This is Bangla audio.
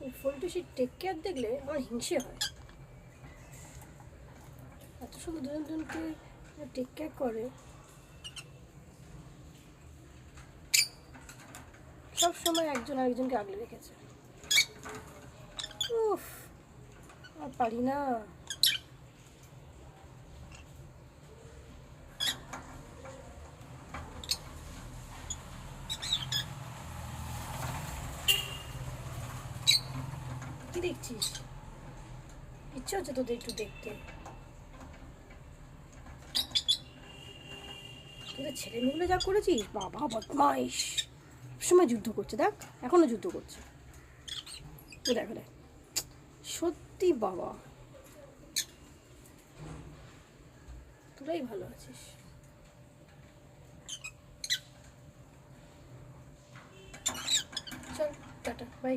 এই ফুলটুসির টেক কেয়ার দেখলে আমার হিংসে হয়। এত সুন্দর দুজনকে টেক কেয়ার করে, সব সময় একজন আরেকজনকে আগলে রেখেছে। উফ, আর পারি না। কি দেখছিস? ইচ্ছে হচ্ছে তোদের একটু দেখতে। তোদের ছেলে মেয়েগুলো যা করেছিস, বাবা বদমাইশ। সবসময় যুদ্ধ করছে, দেখ এখনো যুদ্ধ করছে। তো দেখ দেখ, সত্যি বাবা, তোরাই ভালো আছিস। চল টাটা, বাই।